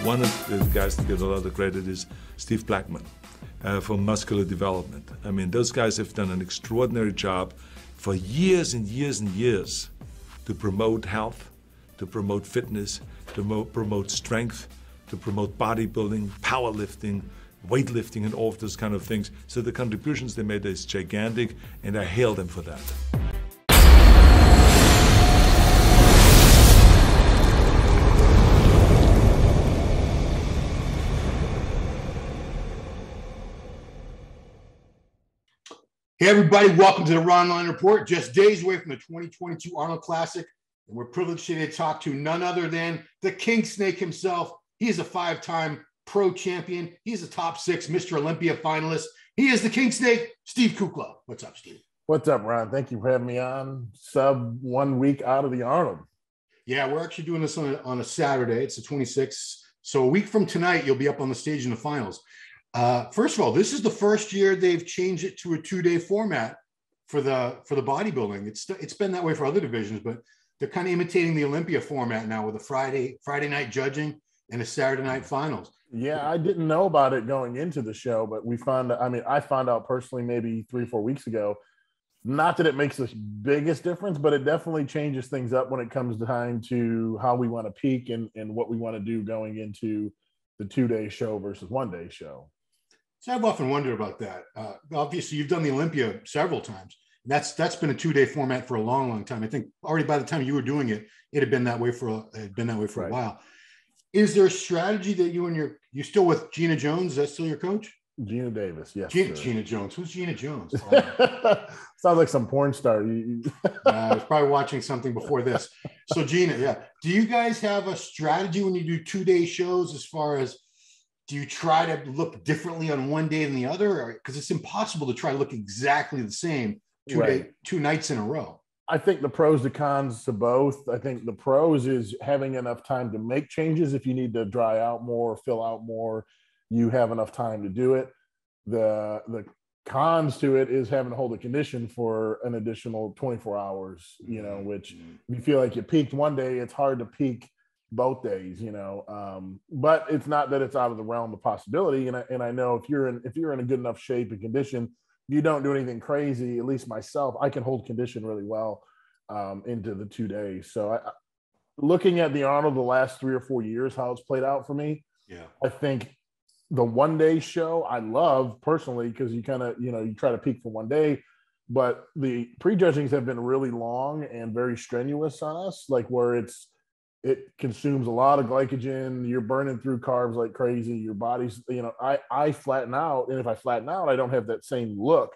one of the guys that get a lot of credit is Steve Blackman for muscular development. I mean, those guys have done an extraordinary job for years and years and years to promote health, to promote fitness, to promote strength, to promote bodybuilding, powerlifting, weightlifting, and all of those kind of things. So the contributions they made is gigantic, and I hail them for that. Hey everybody, welcome to the Ron Line Report. Just days away from the 2022 Arnold Classic, and we're privileged today to talk to none other than the King Snake himself. He is a 5-time pro champion. He's a top 6 Mr. Olympia finalist. He is the King Snake, Steve Kuclo. What's up, Steve? What's up, Ron? Thank you for having me on. Sub 1 week out of the Arnold. Yeah, we're actually doing this on a Saturday. It's the 26th. So a week from tonight, you'll be up on the stage in the finals. First of all, this is the first year they've changed it to a 2-day format for the bodybuilding. It's been that way for other divisions, but they're kind of imitating the Olympia format now with a Friday night judging and a Saturday night finals. Yeah, I didn't know about it going into the show, but I found out personally maybe 3 or 4 weeks ago. Not that it makes the biggest difference, but it definitely changes things up when it comes time to how we want to peak and what we want to do going into the 2-day show versus 1-day show. So I've often wondered about that. Obviously, you've done the Olympia several times. That's been a 2-day format for a long, long time. I think already by the time you were doing it, it had been that way for a while. Is there a strategy that you still with Gina Jones? Is that still your coach? Gina Davis, yes. Gina Jones. Who's Gina Jones? Sounds like some porn star. I was probably watching something before this. So Gina, yeah. Do you guys have a strategy when you do 2-day shows as far as do you try to look differently on one day than the other? Because it's impossible to try to look exactly the same 2 nights in a row. I think the pros and cons to both. I think the pros is having enough time to make changes. If you need to dry out more, fill out more, you have enough time to do it. The cons to it is having to hold a condition for an additional 24 hours, which if you feel like you peaked one day, it's hard to peak both days, but it's not that it's out of the realm of possibility. And I know if you're in a good enough shape and condition, you don't do anything crazy. At least myself, I can hold condition really well into the 2 days. So looking at the Arnold the last 3 or 4 years, how it's played out for me, I think the 1-day show I love personally because you kind of you try to peak for 1 day, but the prejudgings have been really long and very strenuous on us, like where it consumes a lot of glycogen. You're burning through carbs like crazy. Your body's, I flatten out. And if I flatten out, I don't have that same look.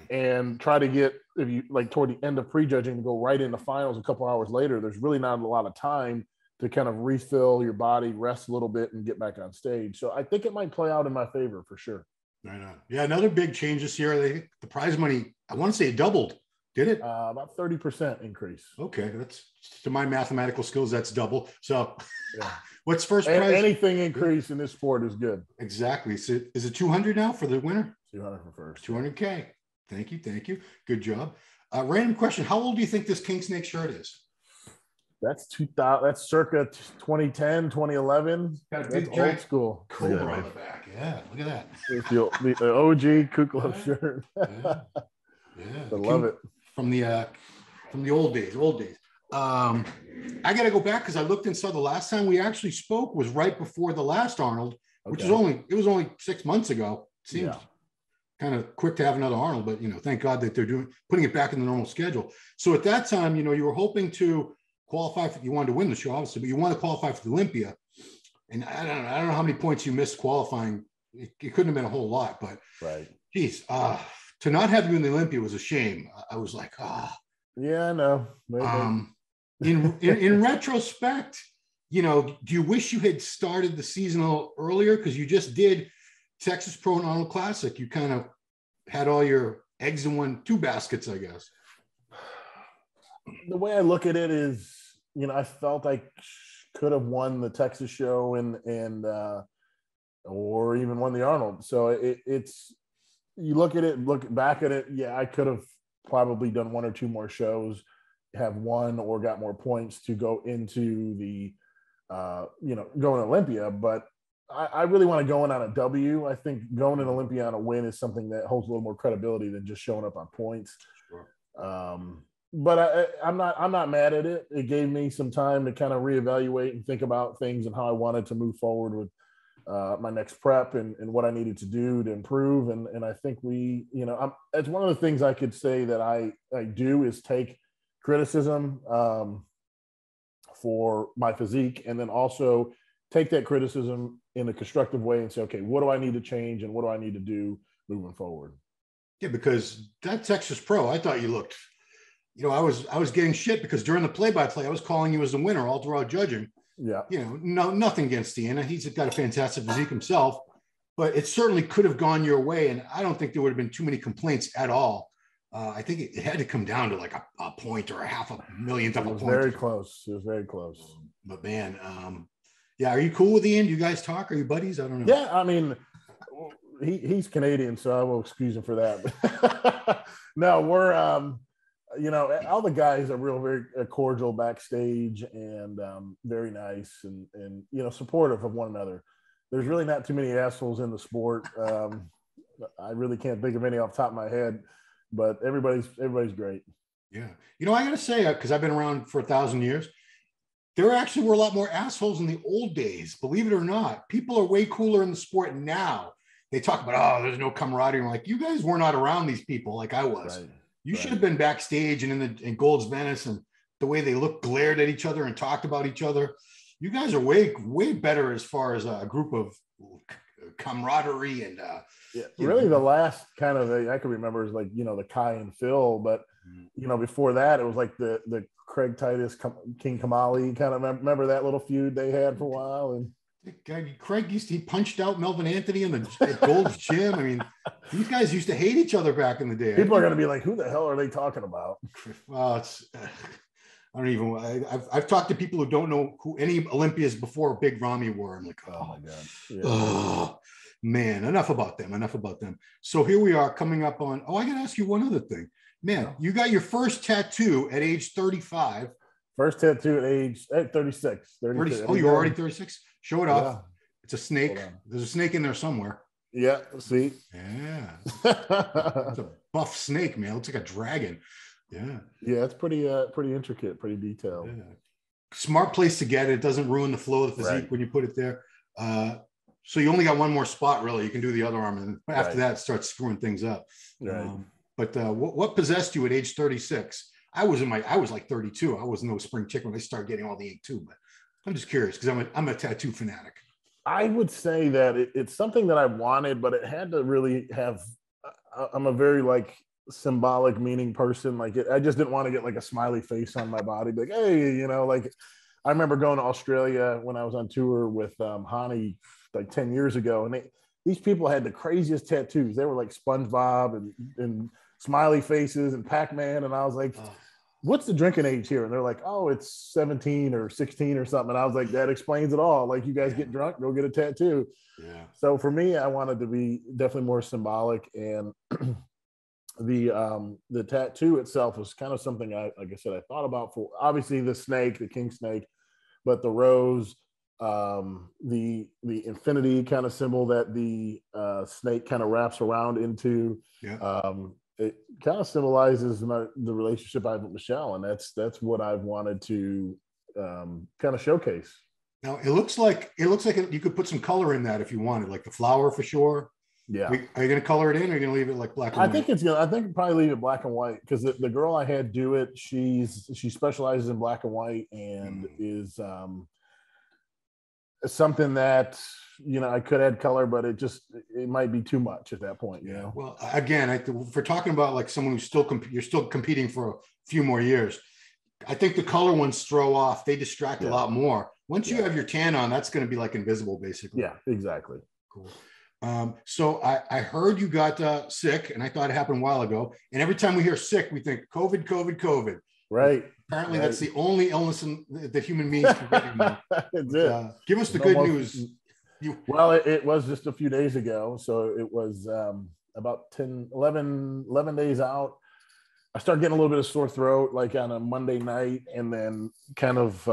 And try to get, if you like toward the end of prejudging to go right into finals a couple hours later, there's really not a lot of time to kind of refill your body, rest a little bit and get back on stage. So I think it might play out in my favor for sure. Right on. Yeah. Another big change this year. The prize money, I want to say it doubled. Did it? About 30% increase. Okay, that's to my mathematical skills. That's double. So, what's first prize? Anything increase in this sport is good. Exactly. So, is it 200 now for the winner? 200 for first. 200K. Thank you. Good job. Random question: how old do you think this King Snake shirt is? That's 2000. That's circa 2010, 2011. That's old school. Cobra on the back. Yeah, look at that. The OG Kuklo shirt. Yeah. I love it. From the old days. I got to go back because I looked and saw the last time we actually spoke was right before the last Arnold, which was only 6 months ago. Seems kind of quick to have another Arnold, but thank God that they're putting it back in the normal schedule. So at that time, you were hoping to qualify you wanted to win the show, obviously, but you wanted to qualify for the Olympia. And I don't know how many points you missed qualifying. It couldn't have been a whole lot, but geez, to not have you in the Olympia was a shame. I was like, yeah, I know. In retrospect, do you wish you had started the season a little earlier? Because you just did Texas Pro and Arnold Classic. You kind of had all your eggs in 2 baskets, I guess. The way I look at it is, I felt I could have won the Texas show and or even won the Arnold. So it's. You look back at it, I could have probably done 1 or 2 more shows, have won or got more points to go into the going to Olympia, but I really want to go in on a W. I think going in Olympia on a win is something that holds a little more credibility than just showing up on points. Sure. But I'm not mad at it. It gave me some time to kind of reevaluate and think about things and how I wanted to move forward with my next prep and what I needed to do to improve. And I think it's one of the things I could say that I do is take criticism for my physique, and then also take that criticism in a constructive way and say, okay, what do I need to change and what do I need to do moving forward? Yeah, because that Texas Pro, I thought you looked, I was getting shit because during the play-by-play, I was calling you as the winner all throughout judging. Yeah. Nothing against Deanna. He's got a fantastic physique himself, but it certainly could have gone your way. And I don't think there would have been too many complaints at all. I think it had to come down to like a point or a half a millionth of a point. Very close. It was very close. But man, yeah. Are you cool with Ian? Do you guys talk? Are you buddies? I don't know. Yeah, I mean, he's Canadian, so I will excuse him for that. No, we're all the guys are very cordial backstage and very nice and supportive of one another. There's really not too many assholes in the sport. I really can't think of any off the top of my head, but everybody's great. Yeah. I got to say, because I've been around for 1,000 years, there actually were a lot more assholes in the old days. Believe it or not, people are way cooler in the sport now. They talk about, there's no camaraderie. I'm like, you guys were not around these people like I was. Right. You should have been backstage and in Gold's Venice, and the way they looked, glared at each other and talked about each other. You guys are way, way better as far as a group of camaraderie and really the last kind of I can remember is like the Kai and Phil, but before that it was like the Craig Titus King Kamali kind of remember that little feud they had for a while. And Craig he punched out Melvin Anthony at Gold's Gym. I mean, these guys used to hate each other back in the day. People are going to be like, who the hell are they talking about? Well, I've talked to people who don't know who any Olympians before Big Ramy were. I'm like, oh my God. Yeah. Oh man, enough about them. So here we are coming up on, I got to ask you one other thing. Man, you got your first tattoo at age 35. First tattoo at 36. 30, oh, you're already 36? Show it off. Yeah. It's a snake. There's a snake in there somewhere. Yeah, see? Yeah. It's a buff snake, man. It looks like a dragon. Yeah. Yeah, it's pretty intricate, pretty detailed. Yeah. Smart place to get it. It doesn't ruin the flow of the physique when you put it there. So you only got one more spot, really. You can do the other arm, and after that, start screwing things up. Right. But what possessed you at age 36? I was like 32. I was no spring chicken when I started getting all the ink too. But I'm just curious because I'm a tattoo fanatic. I would say that it's something that I wanted, but it had to really have. I'm a very symbolic meaning person. I just didn't want to get like a smiley face on my body. Like, hey, I remember going to Australia when I was on tour with Hani like 10 years ago, and these people had the craziest tattoos. They were like SpongeBob and smiley faces and Pac-Man, and I was like, what's the drinking age here? And they're like, oh, it's 17 or 16 or something. And I was like, that explains it all. Like, you guys get drunk, go get a tattoo. Yeah. So for me, I wanted to be definitely more symbolic, and the tattoo itself was kind of something like I said, I thought about for obviously the snake, the king snake, but the rose, the infinity kind of symbol that the snake kind of wraps around into. Yeah. It kind of symbolizes the relationship I have with Michelle, and that's what I've wanted to kind of showcase. Now it looks like you could put some color in that if you wanted, like the flower for sure. Yeah. Are you going to color it in, or are you going to leave it like black and white? I think probably leave it black and white, because the girl I had do it, she specializes in black and white and is something that I could add color, but it might be too much at that point. Yeah. Well, again, if we're talking about like someone who's you're still competing for a few more years, I think the color ones throw off. They distract a lot more. Once you have your tan on, that's going to be like invisible, basically. Yeah, exactly. Cool. So I heard you got sick, and I thought it happened a while ago. And every time we hear sick, we think COVID, COVID, COVID. Right. Apparently, that's the only illness that human beings can get anymore. Give us the good news. Well, it was just a few days ago. So it was about 11 days out. I started getting a little bit of sore throat, like on a Monday night, and then kind of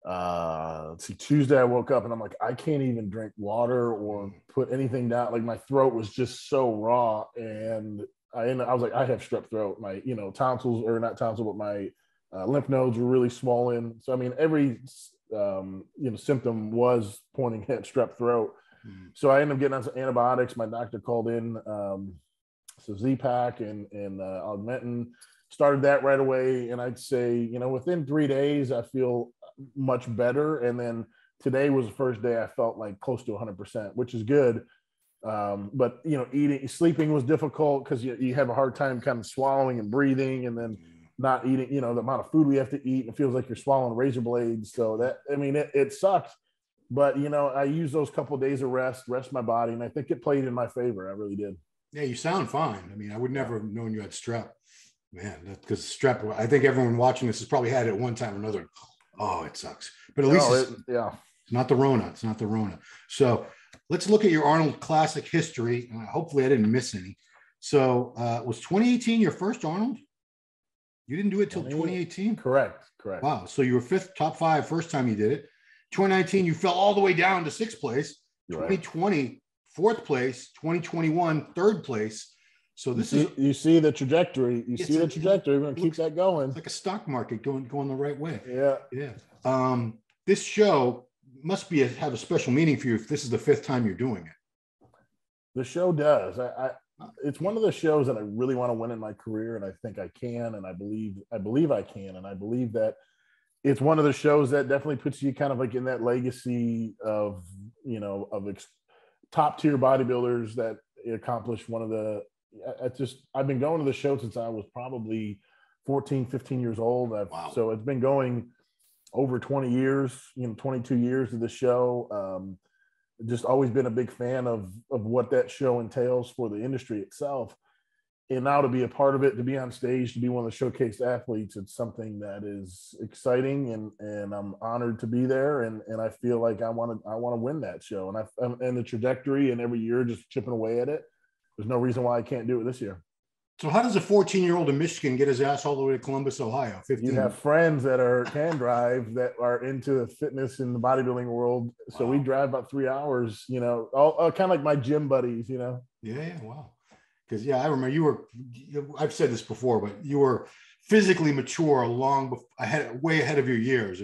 let's see, Tuesday I woke up and I'm like, I can't even drink water or put anything down. Like my throat was just so raw. And I was like, I have strep throat. My, tonsils, or not tonsil, but my lymph nodes were really swollen. So, I mean, every, symptom was pointing at strep throat. So I ended up getting on some antibiotics. My doctor called in some Z-Pak and Augmentin. Started that right away. And I'd say, within 3 days, I feel much better. And then today was the first day I felt like close to 100%, which is good. But, sleeping was difficult because you have a hard time kind of swallowing and breathing, and then not eating, the amount of food we have to eat. It feels like you're swallowing razor blades. So that, it sucks. But, I used those couple of days of rest my body, and I think it played in my favor. I really did. Yeah, you sound fine. I would never have known you had strep. Man, because strep, I think everyone watching this has probably had it at one time or another. Oh, it sucks. But at least it's not the Rona. It's not the Rona. So let's look at your Arnold Classic history. Hopefully I didn't miss any. So was 2018 your first Arnold? You didn't do it till 2018? Correct. Wow. So you were top five first time you did it. 2019, you fell all the way down to sixth place. 2020, fourth place. 2021, third place. So you see the trajectory. We're going to keep that going. It's like a stock market going the right way. Yeah. This show must have a special meaning for you if this is the fifth time you're doing it. The show does. It's one of the shows that I really want to win in my career, and I think I can, and I believe I can, and I believe that it's one of the shows that definitely puts you kind of like in that legacy of top tier bodybuilders that accomplished one of the. I've been going to the show since I was probably 14, 15 years old. Wow. So it's been going over 20 years, 22 years of the show. Just always been a big fan of what that show entails for the industry itself. And now to be a part of it, to be on stage, to be one of the showcased athletes, it's something that is exciting, and I'm honored to be there. And I feel like I want to win that show, and the trajectory, and every year just chipping away at it. There's no reason why I can't do it this year. So how does a 14-year-old in Michigan get his ass all the way to Columbus, Ohio? 15. You have friends that can drive, that are into fitness in the bodybuilding world. Wow. So we drive about 3 hours, all kind of like my gym buddies, Yeah. Wow. Because, I remember I've said this before, but you were physically mature way ahead of your years.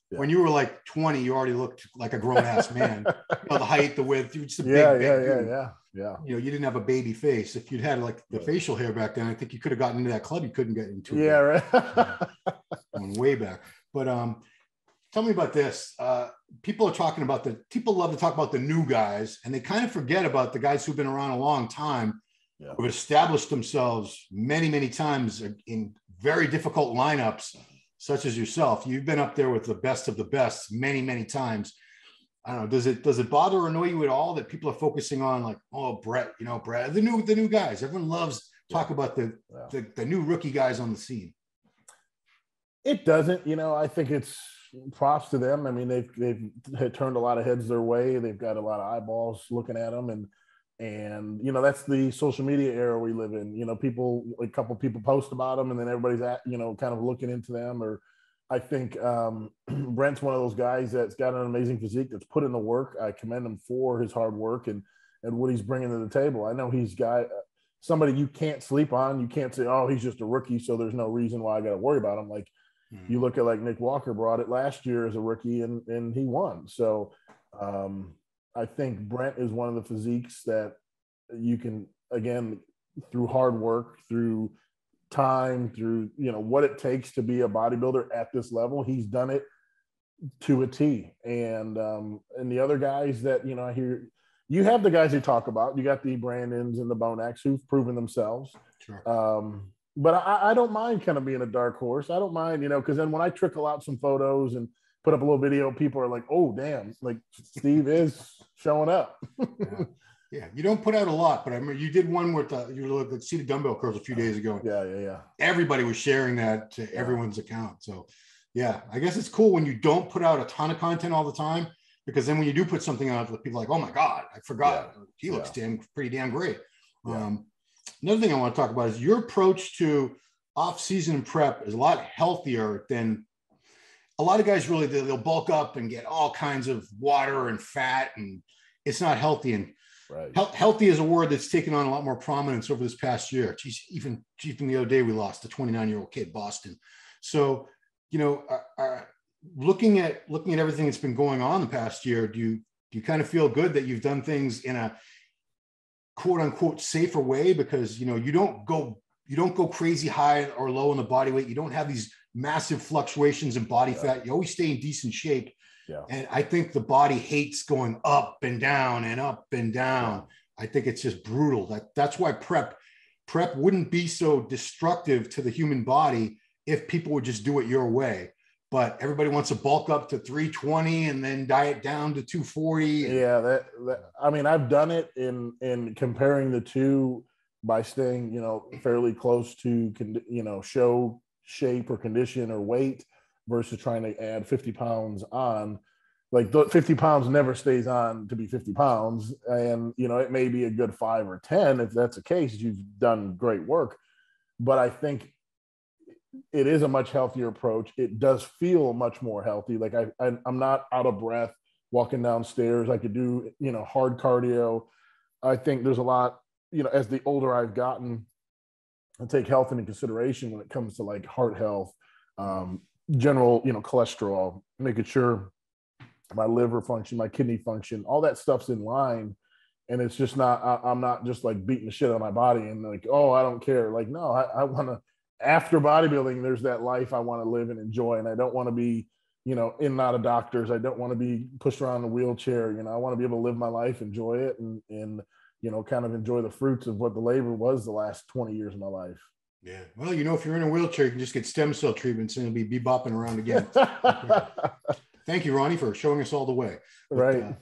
When you were like 20, you already looked like a grown-ass man. The height, the width, you were just a big dude. Yeah. You didn't have a baby face. If you'd had like the facial hair back then, I think you could have gotten into that club you couldn't get into. Yeah, right. Going way back. But tell me about this. People love to talk about the new guys, and they kind of forget about the guys who've been around a long time, who have established themselves many, many times in very difficult lineups, such as yourself. You've been up there with the best of the best many, many times. I don't know. Does it bother or annoy you at all that people are focusing on like, oh, Brett, Brett, the new guys? Everyone loves talk about the new rookie guys on the scene. It doesn't. I think it's props to them. They've turned a lot of heads their way. They've got a lot of eyeballs looking at them, and that's the social media era we live in. A couple people post about them, and then everybody's kind of looking into them. Or I think Brent's one of those guys that's got an amazing physique, that's put in the work. I commend him for his hard work and what he's bringing to the table. I know he's got somebody you can't sleep on. You can't say, oh, he's just a rookie, so there's no reason why I got to worry about him. Like you look at like Nick Walker brought it last year as a rookie, and he won. So I think Brent is one of the physiques that you can, again, through hard work, through time, through what it takes to be a bodybuilder at this level, he's done it to a T. And the other guys that I hear, you have the guys they talk about. You got the Brandons and the Bonaks who've proven themselves. Sure. But I don't mind kind of being a dark horse. I don't mind, because then when I trickle out some photos and put up a little video, people are like, oh damn, like Steve is showing up. Yeah, you don't put out a lot, but I remember you did one with you looked at seated dumbbell curls a few days ago. Yeah. Everybody was sharing that to everyone's account. So, I guess it's cool when you don't put out a ton of content all the time, because then when you do put something out, people are like, oh my God, I forgot. He looks pretty damn great. Another thing I want to talk about is your approach to off-season prep is a lot healthier than a lot of guys really, they'll bulk up and get all kinds of water and fat, and it's not healthy. And Right. Healthy is a word that's taken on a lot more prominence over this past year. Even the other day, we lost a 29-year-old kid, Boston. So, looking at everything that's been going on the past year, do you kind of feel good that you've done things in a quote unquote safer way? Because, you don't go crazy high or low in the body weight. You don't have these massive fluctuations in body fat. You always stay in decent shape. Yeah. And I think the body hates going up and down and up and down. Yeah. I think it's just brutal. That's why prep wouldn't be so destructive to the human body if people would just do it your way. But everybody wants to bulk up to 320 and then diet down to 240. Yeah, that I mean, I've done it in comparing the two by staying, fairly close to, show shape or condition or weight versus trying to add 50 pounds on. Like 50 pounds never stays on to be 50 pounds. And, it may be a good 5 or 10. If that's the case, you've done great work. But I think it is a much healthier approach. It does feel much more healthy. Like I'm not out of breath walking downstairs. I could do, hard cardio. I think there's a lot, as the older I've gotten, I take health into consideration when it comes to like heart health, general, cholesterol, making sure my liver function, my kidney function, all that stuff's in line. And it's just not, I'm not just like beating the shit out of my body and like, oh, I don't care. Like, no, I want to, after bodybuilding, there's that life I want to live and enjoy. And I don't want to be, in and out of doctors. I don't want to be pushed around in a wheelchair. I want to be able to live my life, enjoy it, and kind of enjoy the fruits of what the labor was the last 20 years of my life. Yeah. Well, if you're in a wheelchair, you can just get stem cell treatments and it'll be bopping around again. Thank you, Ronnie, for showing us all the way. Right.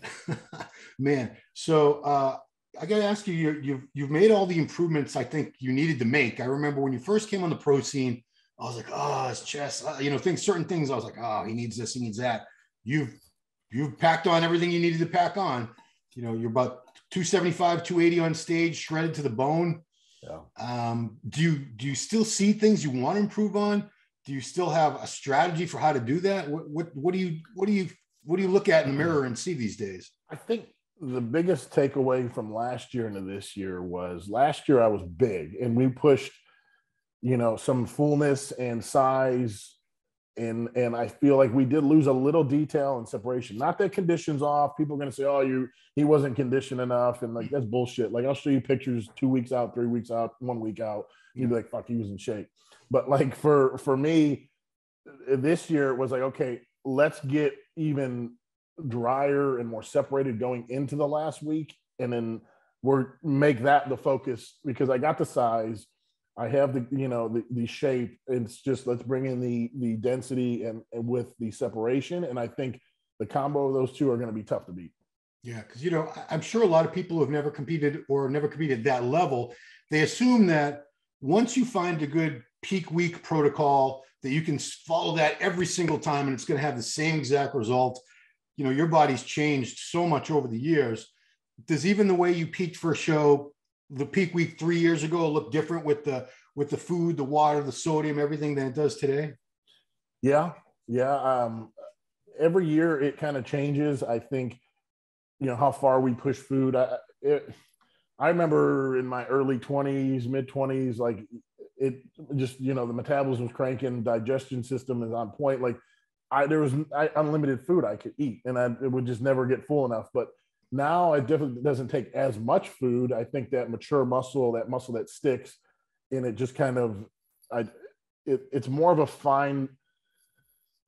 Man. So I got to ask you, you've made all the improvements I think you needed to make. I remember when you first came on the pro scene, I was like, oh, his chest, certain things. I was like, oh, he needs this, he needs that. You've packed on everything you needed to pack on. You're about 275, 280 on stage, shredded to the bone. Yeah. Do you still see things you want to improve on? Do you still have a strategy for how to do that? What do you look at in the mirror and see these days? I think the biggest takeaway from last year into this year was last year I was big and we pushed, some fullness and size. And I feel like we did lose a little detail and separation. Not that condition's off. People are going to say, oh, he wasn't conditioned enough. And like, that's bullshit. Like, I'll show you pictures 2 weeks out, 3 weeks out, 1 week out. You'd be like, fuck, he was in shape. But like for me, this year it was like, okay, let's get even drier and more separated going into the last week. And then make that the focus because I got the size. I have the shape. It's just, let's bring in the density and with the separation. And I think the combo of those two are going to be tough to beat. Yeah. Cause I'm sure a lot of people who have never competed at that level, they assume that once you find a good peak week protocol that you can follow that every single time and it's going to have the same exact result. Your body's changed so much over the years. Does even the way you peaked for a show, the peak week 3 years ago, look different with the food, the water, the sodium, everything than it does today? Yeah. Every year it kind of changes. I think, how far we push food. I remember in my early 20s, mid 20s, like it just, the metabolism was cranking, digestion system is on point. Like there was unlimited food I could eat and it would just never get full enough. But now it definitely doesn't take as much food. I think that mature muscle, that sticks, and it just kind of, it's more of a fine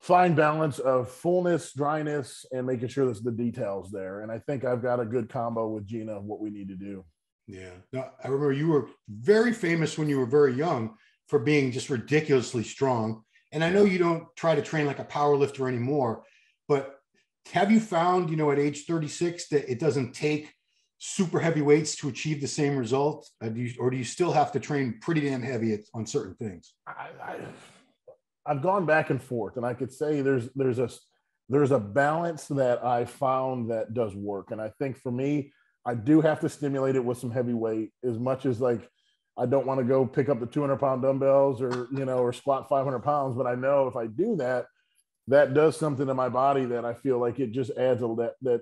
balance of fullness, dryness, and making sure there's the details there. And I think I've got a good combo with Gina of what we need to do. Yeah. Now, I remember you were very famous when you were very young for being just ridiculously strong. And I know you don't try to train like a power lifter anymore, but have you found, at age 36 that it doesn't take super heavy weights to achieve the same result? Or do you still have to train pretty damn heavy on certain things? I've gone back and forth, and I could say there's a balance that I found that does work. And I think for me, I do have to stimulate it with some heavy weight as much as like, I don't want to go pick up the 200-pound dumbbells or squat 500 pounds. But I know if I do that, that does something to my body that I feel like it just adds that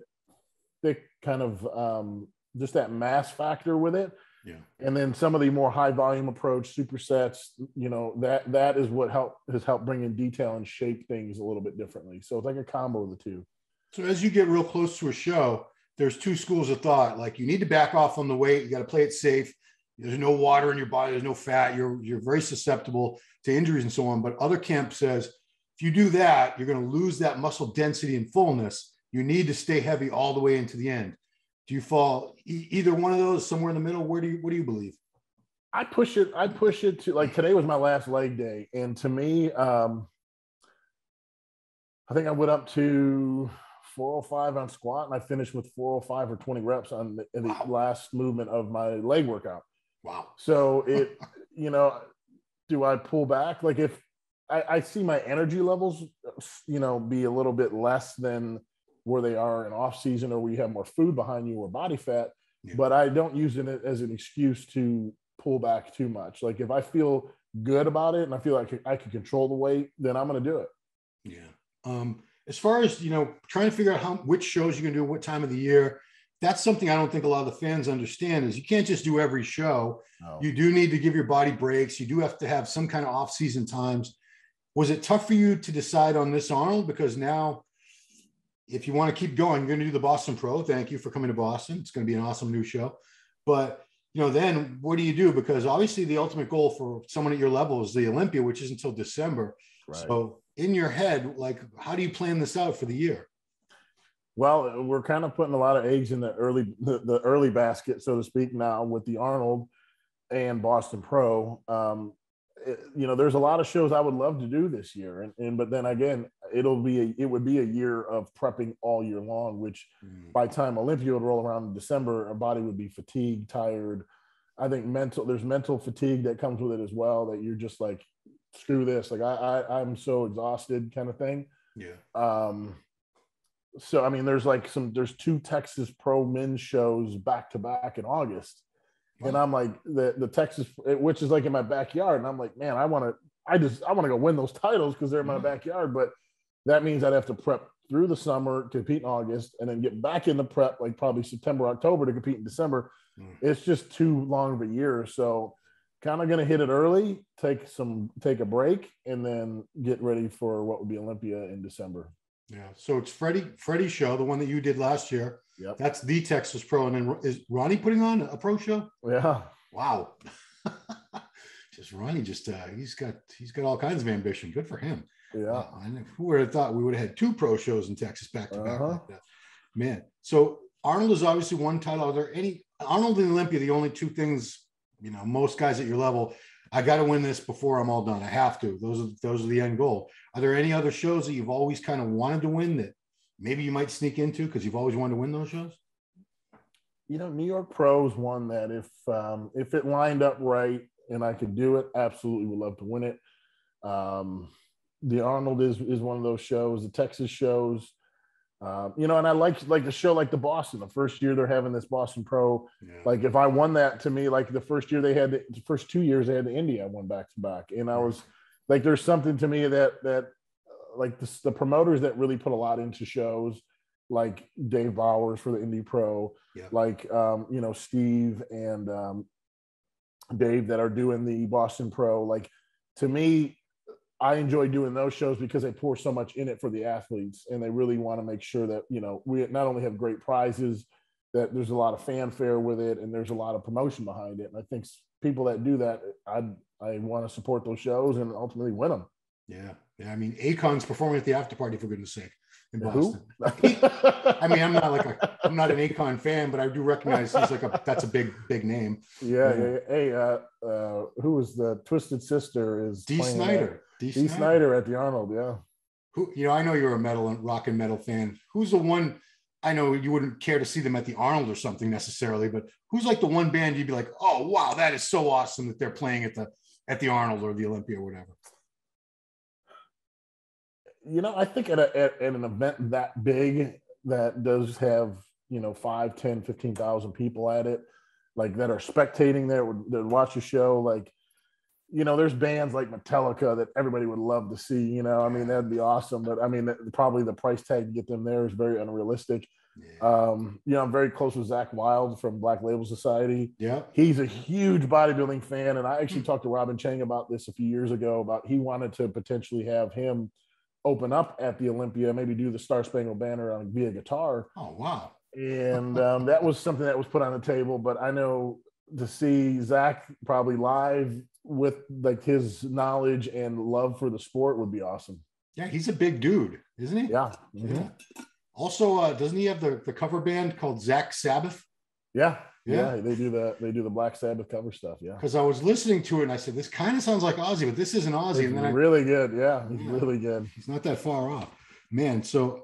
thick kind of just that mass factor with it. Yeah. And then some of the more high volume approach supersets, that is what has helped bring in detail and shape things a little bit differently. So it's like a combo of the two. So as you get real close to a show, there's two schools of thought. Like, you need to back off on the weight. You got to play it safe. There's no water in your body. There's no fat. You're very susceptible to injuries and so on. But other camp says, if you do that, you're going to lose that muscle density and fullness. You need to stay heavy all the way into the end. Do you fall either one of those, somewhere in the middle? What do you believe? I push it to, like, today was my last leg day. And to me, I think I went up to 405 on squat, and I finished with 405 or 20 reps on the last movement of my leg workout. Wow. So it, do I pull back? Like, if I see my energy levels, be a little bit less than where they are in off season, or where you have more food behind you or body fat, but I don't use it as an excuse to pull back too much. Like, if I feel good about it and I feel like I can control the weight, then I'm going to do it. Yeah. As far as, trying to figure out which shows you're going to do, what time of the year, that's something I don't think a lot of the fans understand, is you can't just do every show. No. You do need to give your body breaks. You do have to have some kind of off season times. Was it tough for you to decide on this, Arnold? Because now, if you want to keep going, you're going to do the Boston Pro. Thank you for coming to Boston. It's going to be an awesome new show. But, then what do you do? Because obviously the ultimate goal for someone at your level is the Olympia, which is until December. Right. So in your head, like, how do you plan this out for the year? Well, we're kind of putting a lot of eggs in the early basket, so to speak, now with the Arnold and Boston Pro. There's a lot of shows I would love to do this year, but then again, it would be a year of prepping all year long, which by the time Olympia would roll around in December, our body would be fatigued, tired. I think there's mental fatigue that comes with it as well, that you're just like, screw this, like I'm so exhausted, kind of thing. Yeah. So I mean, there's two Texas Pro men's shows back to back in August. Wow. And I'm like, the Texas, which is like in my backyard, and I'm like, man, I want to go win those titles because they're in my backyard. But that means I'd have to prep through the summer to compete in August, and then get back in the prep like probably September, October to compete in December. It's just too long of a year. So kind of going to hit it early, take a break, and then get ready for what would be Olympia in December. Yeah. So it's Freddie's show, the one that you did last year. Yep. That's the Texas Pro. And then is Ronnie putting on a pro show? Yeah. Wow. Ronnie he's got all kinds of ambition. Good for him. Yeah. Who would have thought we would have had two pro shows in Texas back to back like that? Man. So Arnold is obviously one title. Are there any Arnold and Olympia, the only two things, most guys at your level, I got to win this before I'm all done. I have to. Those are the end goal. Are there any other shows that you've always kind of wanted to win that maybe you might sneak into because you've always wanted to win those shows? New York Pro is one that if it lined up right and I could do it, absolutely would love to win it. The Arnold is one of those shows. The Texas shows, and I like a show like the Boston. The first year they're having this Boston Pro. Yeah. Like, if I won that, to me, like the first year the first 2 years they had the India, I won back to back, and I was like, there's something to me that like the promoters that really put a lot into shows, like Dave Bowers for the Indy Pro, like Steve and Dave that are doing the Boston Pro. Like, to me, I enjoy doing those shows because they pour so much in it for the athletes, and they really want to make sure that, we not only have great prizes, that there's a lot of fanfare with it, and there's a lot of promotion behind it. And I think people that do that, I want to support those shows and ultimately win them. Yeah. Yeah. I mean, Akon's performing at the after party, for goodness sake, in Boston. I mean, I'm not an Akon fan, but I do recognize that's a big name. Yeah. Hey, who was the Twisted Sister is Dee Snider. Dee Snider at the Arnold. Yeah. Who, I know you're a rock and metal fan. Who's the one? I know you wouldn't care to see them at the Arnold or something necessarily, but who's like the one band you'd be like, oh wow, that is so awesome that they're playing at the Arnold or the Olympia or whatever? I think at an event that big that does have 5, 10, 15,000 people at it, like, that are spectating there, that watch the show, like, there's bands like Metallica that everybody would love to see, I mean, that'd be awesome. But I mean, probably the price tag to get them there is very unrealistic. Yeah. I'm very close with Zach Wild from Black Label Society. Yeah. He's a huge bodybuilding fan. And I actually talked to Robin Chang about this a few years ago, about he wanted to potentially have him open up at the Olympia, maybe do the Star Spangled Banner on via guitar. Oh, wow. And that was something that was put on the table. But I know to see Zach probably live with like his knowledge and love for the sport would be awesome. Yeah, he's a big dude, isn't he? Yeah. Mm-hmm. Yeah. Also, doesn't he have the cover band called Zach Sabbath? Yeah. They do the Black Sabbath cover stuff. Yeah. Because I was listening to it and I said, this kind of sounds like Ozzy, but this isn't Ozzy. It's and then really good. Yeah, he's really good. He's not that far off, man. So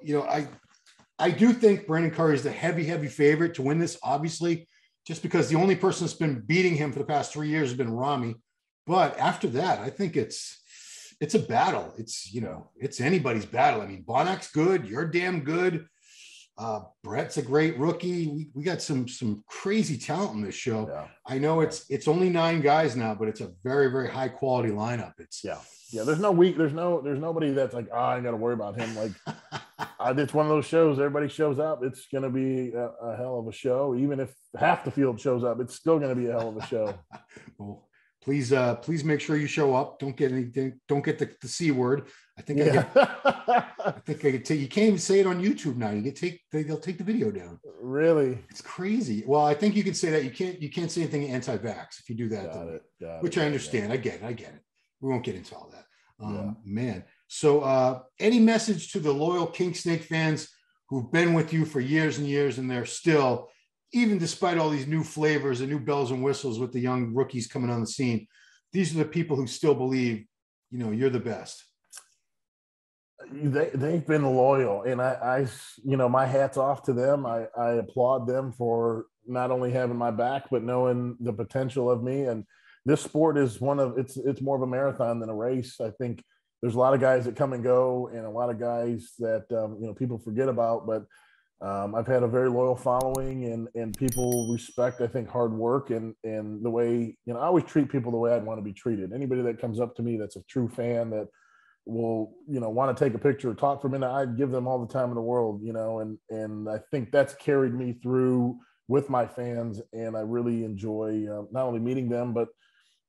I do think Brandon Curry is the heavy favorite to win this. Obviously, just because the only person that's been beating him for the past 3 years has been Rami. But after that, I think it's a battle. It's anybody's battle. I mean, Bonak's good. You're damn good. Brett's a great rookie. We got some crazy talent in this show. Yeah. I know it's only 9 guys now, but it's a very, very high quality lineup. There's nobody that's like, I ain't got to worry about him. Like, it's one of those shows. Everybody shows up. It's going to be a hell of a show. Even if half the field shows up, it's still going to be a hell of a show. Well, please make sure you show up. Don't get anything. Don't get the C word. I think I could take. You can't even say it on YouTube now. They'll take the video down. Really? It's crazy. Well, I think you can say that. You can't say anything anti-vax if you do that. Got it. Which I understand. I get it. We won't get into all that. Man. So any message to the loyal King Snake fans who've been with you for years and years, and they're still, even despite all these new flavors and new bells and whistles with the young rookies coming on the scene, these are the people who still believe, you're the best. They've been loyal, and I my hat's off to them. I applaud them for not only having my back, but knowing the potential of me. And this sport is it's more of a marathon than a race. I think there's a lot of guys that come and go, and a lot of guys that people forget about. But I've had a very loyal following, and people respect, I think, hard work and the way I always treat people the way I'd want to be treated. Anybody that comes up to me that's a true fan that will want to take a picture or talk for a minute, I'd give them all the time in the world, and I think that's carried me through with my fans, and I really enjoy not only meeting them, but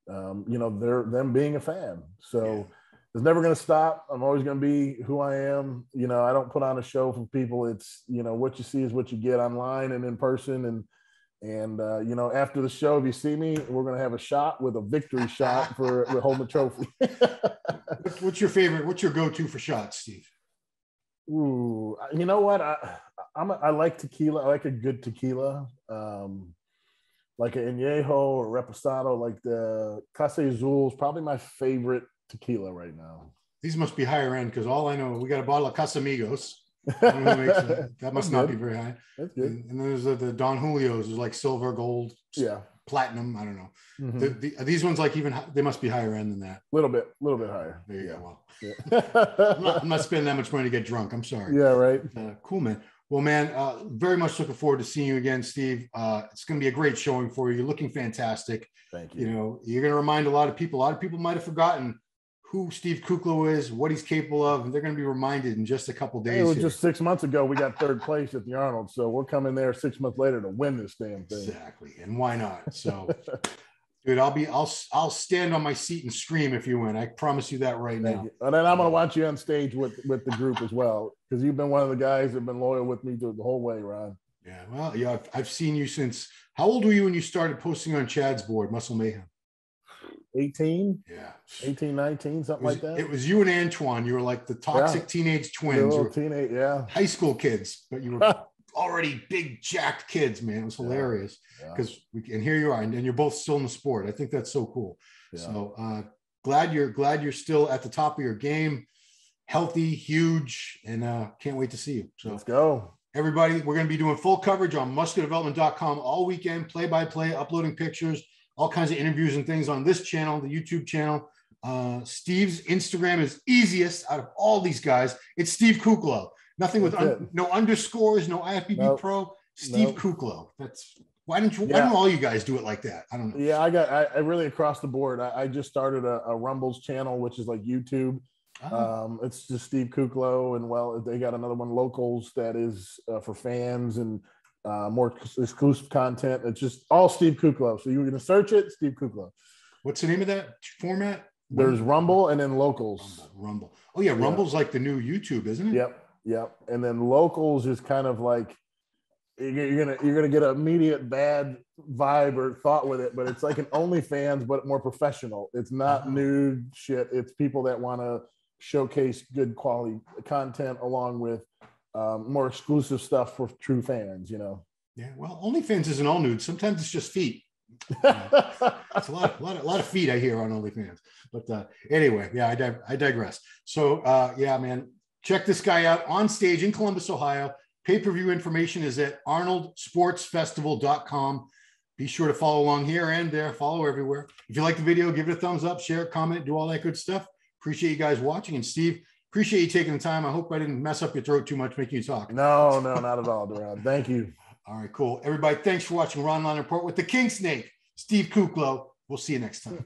they're them being a fan. So it's never going to stop. I'm always going to be who I am. I don't put on a show for people. It's what you see is what you get online and in person. And after the show, if you see me, we're going to have a shot with a victory shot for holding the trophy. What's your favorite? What's your go-to for shots, Steve? Ooh, you know what? I like tequila. I like a good tequila, like an Añejo or Reposado, like the Casa Azul is probably my favorite tequila right now. These must be higher end, because all I know, we got a bottle of Casamigos. That must not be very high. That's good. And then there's the Don Julio's, is like silver, gold, platinum. I don't know. Mm-hmm. These ones, like, even they must be higher end than that. A little bit higher. There you go. Well, I'm not spending that much money to get drunk. I'm sorry. Yeah, right. Cool, man. Well, man, very much looking forward to seeing you again, Steve. It's going to be a great showing for you. You're looking fantastic. Thank you. You're going to remind a lot of people. A lot of people might have forgotten who Steve Kuclo is, what he's capable of, and they're going to be reminded in just a couple days. It was just 6 months ago we got third place at the Arnold, so we're coming there 6 months later to win this damn thing. Exactly, and why not? So, dude, I'll stand on my seat and scream if you win. I promise you that right now. And then I'm going to watch you on stage with the group as well, because you've been one of the guys that have been loyal with me through the whole way, Ron. Yeah, well, yeah, I've seen you since. How old were you when you started posting on Chad's board, Muscle Mayhem? 18, yeah, 18, 19, something like that. It was you and Antoine. You were like the toxic teenage twins. Teenage, high school kids, but you were already big jacked kids, man. It was hilarious because and here you are, and you're both still in the sport. I think that's so cool. Yeah. So glad you're still at the top of your game, healthy, huge, and can't wait to see you. So let's go. Everybody, we're going to be doing full coverage on musculardevelopment.com all weekend, play-by-play, uploading pictures, all kinds of interviews and things on this channel, the YouTube channel. Steve's Instagram is easiest out of all these guys. It's Steve Kuclo. Nothing with no underscores, no IFBB Pro. Steve Kuclo. That's Why don't all you guys do it like that? I don't know. Yeah, I really across the board. I just started a Rumbles channel, which is like YouTube. It's just Steve Kuklo, and they got another one, Locals, that is for fans and more exclusive content. It's just all Steve Kuklo. So you're gonna search it, Steve Kuklo. What's the name of that format? There's Rumble and then Locals. Rumble. Oh yeah, Rumble's like the new YouTube, isn't it? Yep. And then Locals is kind of like you're gonna get an immediate bad vibe or thought with it, but it's like an OnlyFans but more professional. It's not nude shit. It's people that want to showcase good quality content along with more exclusive stuff for true fans. Yeah. Well, OnlyFans isn't all nude. Sometimes it's just feet. It's a lot of feet I hear on OnlyFans. But anyway, yeah, I digress. So yeah, man, check this guy out on stage in Columbus, Ohio. Pay-per-view information is at arnoldsportsfestival.com. Be sure to follow along here and there, follow everywhere. If you like the video, give it a thumbs up, share, comment, do all that good stuff. Appreciate you guys watching. And Steve, appreciate you taking the time. I hope I didn't mess up your throat too much making you talk. No, not at all, Duran. Thank you. All right, cool. Everybody, thanks for watching Ron Line Report with the King Snake, Steve Kuklo. We'll see you next time.